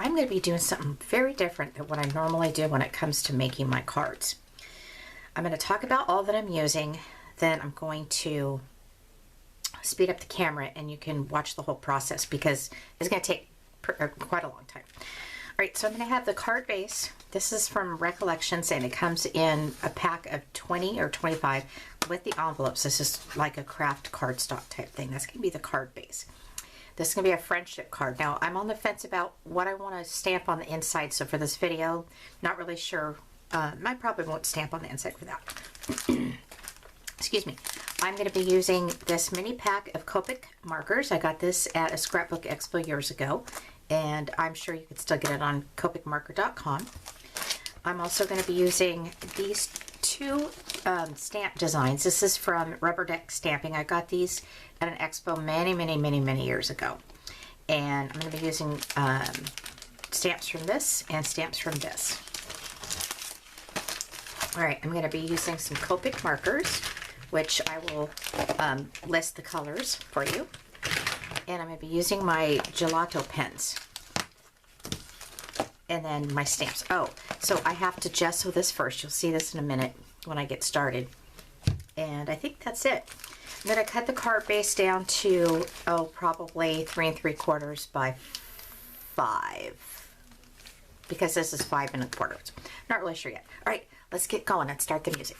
I'm going to be doing something very different than what I normally do when it comes to making my cards. I'm going to talk about all that I'm using, then I'm going to speed up the camera and you can watch the whole process because it's going to take quite a long time. All right, so I'm going to have the card base. This is from Recollections and it comes in a pack of 20 or 25 with the envelopes. This is like a craft cardstock type thing. That's going to be the card base. This is going to be a friendship card. Now, I'm on the fence about what I want to stamp on the inside, so for this video, not really sure. I probably won't stamp on the inside for that. Excuse me. I'm going to be using this mini pack of Copic markers. I got this at a scrapbook expo years ago, and I'm sure you could still get it on copicmarker.com. I'm also going to be using these two stamp designs. This is from Rubber Deck Stamping. I got these at an expo many years ago. And I'm going to be using stamps from this and stamps from this. Alright, I'm going to be using some Copic markers, which I will list the colors for you. And I'm going to be using my gelato pens. And then my stamps. Oh, so I have to gesso this first. You'll see this in a minute when I get started. And I think that's it. I'm going to cut the card base down to, probably 3 3/4 by 5. Because this is 5 1/4. Not really sure yet. All right, let's get going. Let's start the music.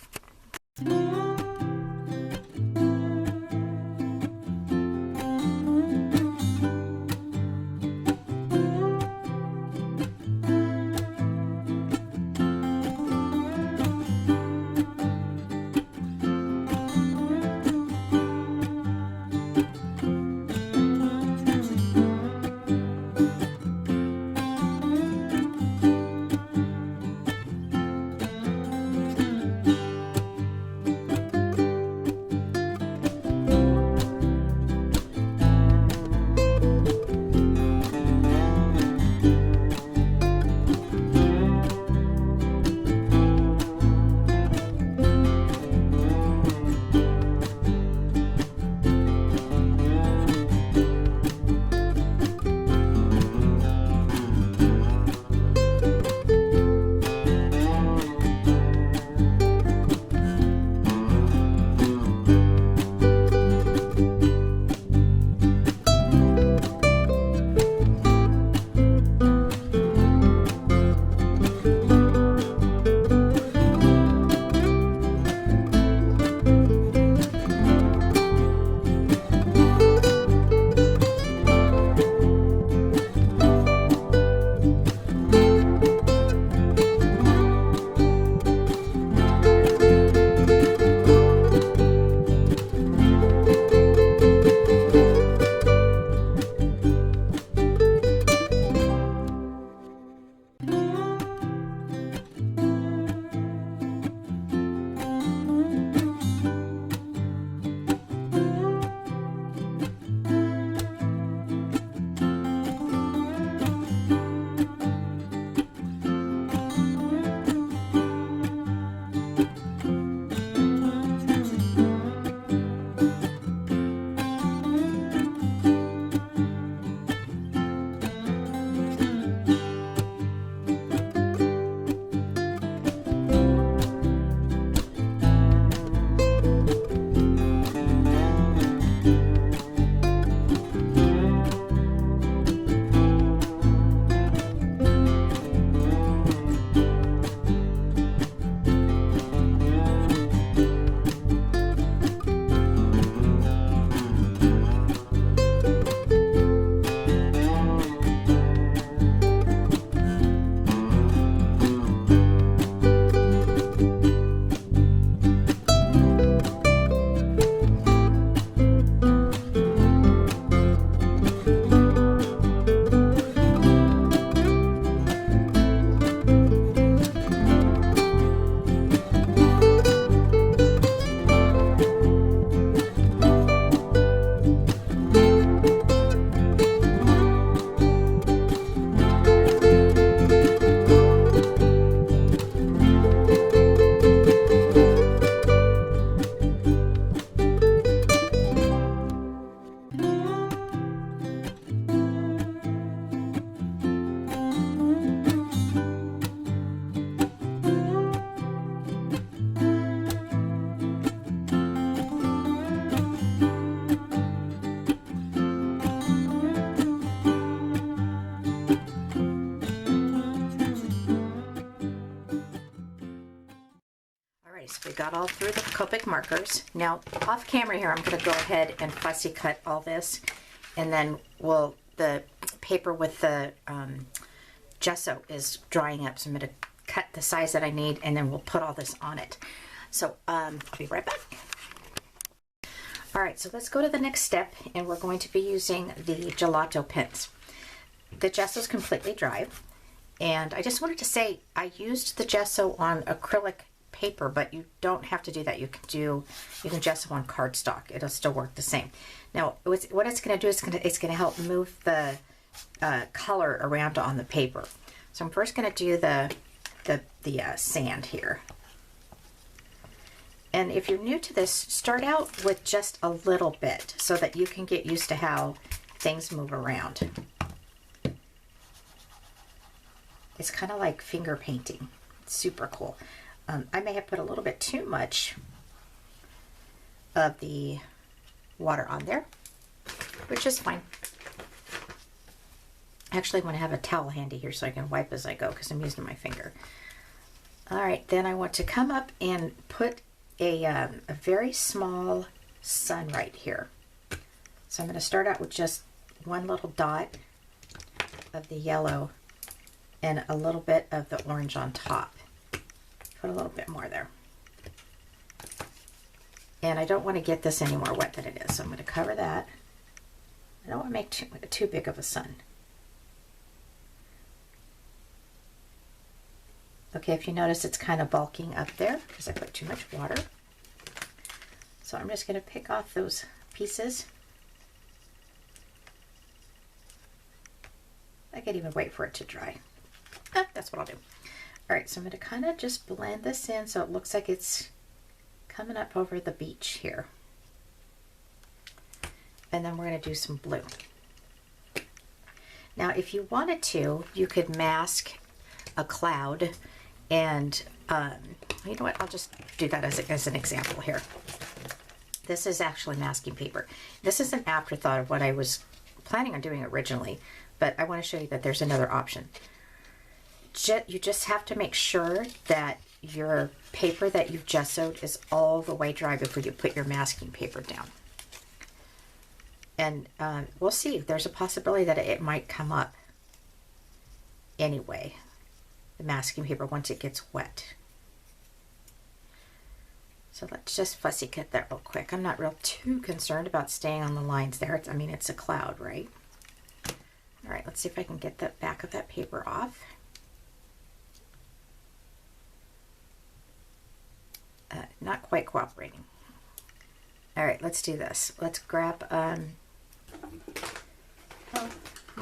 so we got all through the Copic markers. Now, off camera here, I'm going to go ahead and fussy cut all this, and then the paper with the gesso is drying up, so I'm going to cut the size that I need, and then we'll put all this on it. So I'll be right back. All right, so let's go to the next step, and we're going to be using the gelato pens. The gesso is completely dry, and I just wanted to say I used the gesso on acrylic paper, but you don't have to do that. You can gesso on cardstock. It'll still work the same. Now, what it's going to do is it's going to help move the color around on the paper. So I'm first going to do the sand here. And if you're new to this, start out with just a little bit so that you can get used to how things move around. It's kind of like finger painting. It's super cool. I may have put a little bit too much of the water on there, which is fine. Actually, I want to have a towel handy here so I can wipe as I go because I'm using my finger. All right, then I want to come up and put a very small sun right here. So I'm going to start out with just one little dot of the yellow and a little bit of the orange on top. Put a little bit more there. And I don't want to get this any more wet than it is, so I'm going to cover that. I don't want to make too big of a sun. Okay, if you notice it's kind of bulking up there because I put too much water. So I'm just going to pick off those pieces. I could even wait for it to dry. That's what I'll do. All right, so I'm going to kind of just blend this in so it looks like it's coming up over the beach here. And then we're going to do some blue. Now, if you wanted to, you could mask a cloud, and you know what? I'll just do that as an example here. This is actually masking paper. This is an afterthought of what I was planning on doing originally, but I want to show you that there's another option. You just have to make sure that your paper that you've gessoed is all the way dry before you put your masking paper down. And we'll see. There's a possibility that it might come up anyway, the masking paper, once it gets wet. So let's just fussy cut that real quick. I'm not real too concerned about staying on the lines there. I mean, it's a cloud, right? All right, let's see if I can get the back of that paper off. Not quite cooperating. All right, let's do this. Let's grab my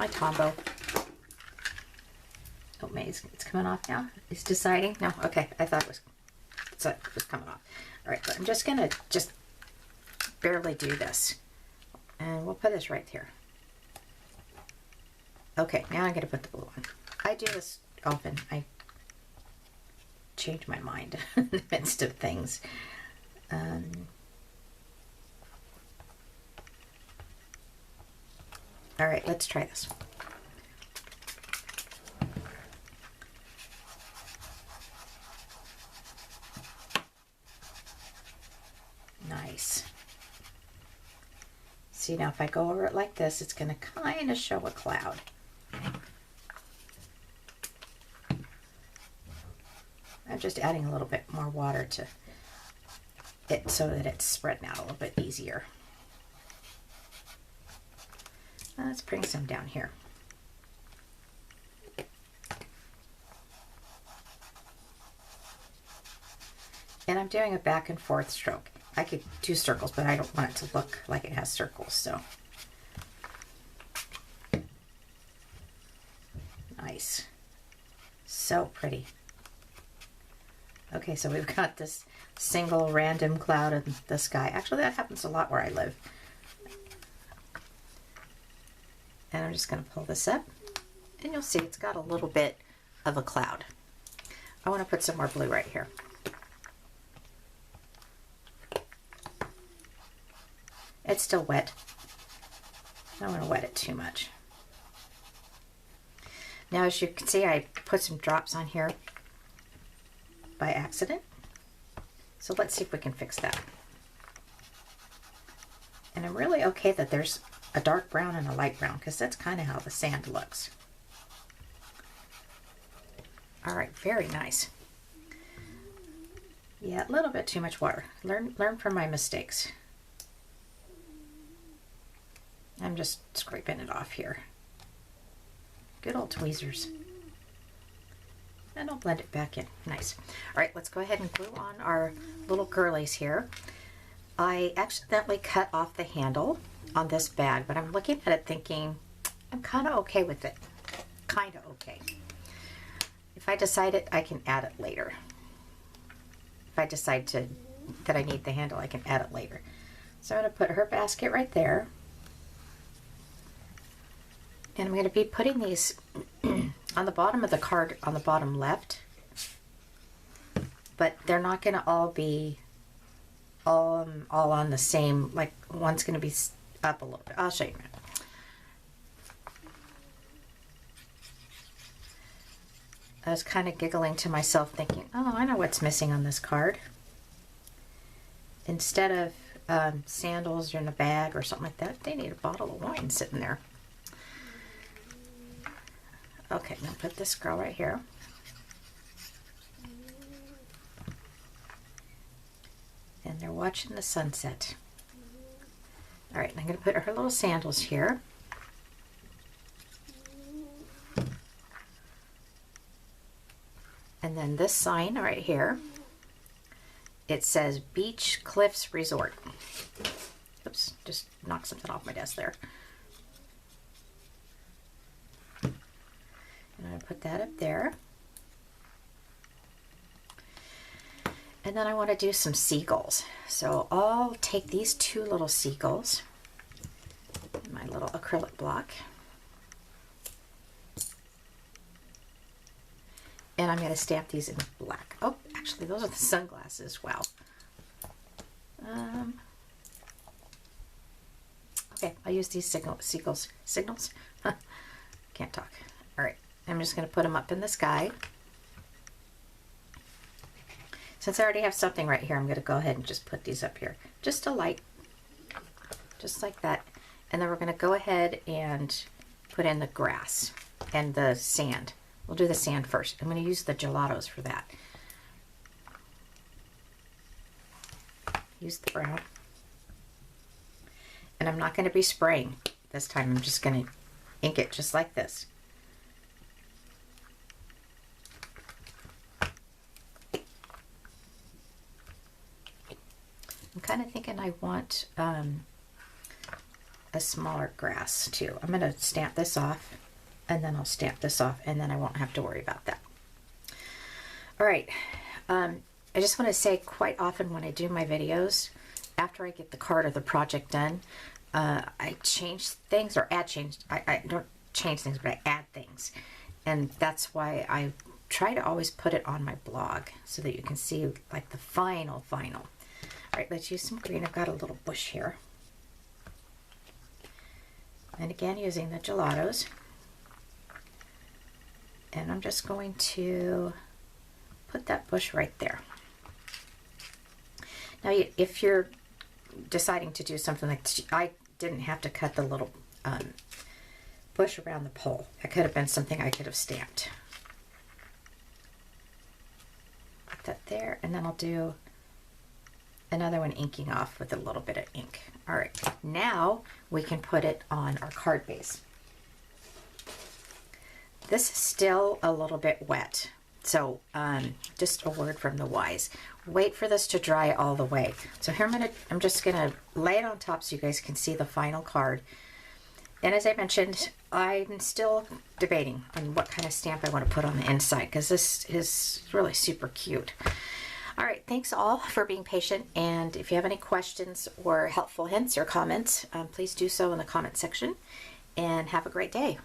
Tombow. Oh, it's coming off now. It's deciding. No, okay. I thought it was coming off. All right, but I'm just gonna barely do this, and we'll put this right here. Okay, now I'm gonna put the blue on. I do this often. I change my mind in the midst of things. All right, let's try this. Nice. See, now if I go over it like this, it's going to kind of show a cloud. I'm just adding a little bit more water to it so that it's spreading out a little bit easier. Let's bring some down here. And I'm doing a back and forth stroke. I could do circles, but I don't want it to look like it has circles, so. Nice. So pretty. Okay, so we've got this single random cloud in the sky. Actually, that happens a lot where I live. And I'm just going to pull this up, and you'll see it's got a little bit of a cloud. I want to put some more blue right here. It's still wet. I don't want to wet it too much. Now, as you can see, I put some drops on here by accident. So let's see if we can fix that. And I'm really okay that there's a dark brown and a light brown, because that's kind of how the sand looks. All right, very nice. Yeah, a little bit too much water. Learn from my mistakes. I'm just scraping it off here. Good old tweezers. And I'll blend it back in. Nice. All right, let's go ahead and glue on our little girlies here. I accidentally cut off the handle on this bag, but I'm looking at it thinking, I'm kind of okay with it. Kind of okay. If I decide it, I can add it later. If I decide that I need the handle, I can add it later. So I'm going to put her basket right there. And I'm going to be putting these on the bottom of the card, on the bottom left. But they're not going to all be all on the same, like one's going to be up a little bit. I'll show you in a minute. I was kind of giggling to myself thinking, oh, I know what's missing on this card. Instead of sandals in a bag or something like that, they need a bottle of wine sitting there. Okay, I'm going to put this girl right here. And they're watching the sunset. All right, I'm going to put her little sandals here. And then this sign right here, it says Beach Cliffs Resort. Oops, just knocked something off my desk there. And I'm going to put that up there. And then I want to do some seagulls. So I'll take these two little seagulls, my little acrylic block, and I'm going to stamp these in black. Oh, actually, those are the sunglasses. Wow. Okay, I'll use these signals. Can't talk. All right, I'm just going to put them up in the sky. Since I already have something right here, I'm going to go ahead and just put these up here. Just a light, just like that. And then we're going to go ahead and put in the grass and the sand. We'll do the sand first. I'm going to use the gelatos for that. Use the brown. And I'm not going to be spraying this time. I'm just going to ink it just like this. I'm kind of thinking I want a smaller grass too. I'm going to stamp this off, and then I'll stamp this off, and then I won't have to worry about that. All right. I just want to say, quite often when I do my videos, after I get the card or the project done, I change things or add change. I don't change things, but I add things. And that's why I try to always put it on my blog so that you can see like the final. All right, let's use some green. I've got a little bush here. And again, using the gelatos. And I'm just going to put that bush right there. Now, if you're deciding to do something like this, I didn't have to cut the little bush around the pole. That could have been something I could have stamped. Put that there, and then I'll do another one inking off with a little bit of ink. All right, now we can put it on our card base. This is still a little bit wet, so just a word from the wise. Wait for this to dry all the way. So here I'm just gonna lay it on top so you guys can see the final card. And as I mentioned, I'm still debating on what kind of stamp I want to put on the inside, because this is really super cute. All right, thanks all for being patient, and if you have any questions or helpful hints or comments, please do so in the comment section, and have a great day.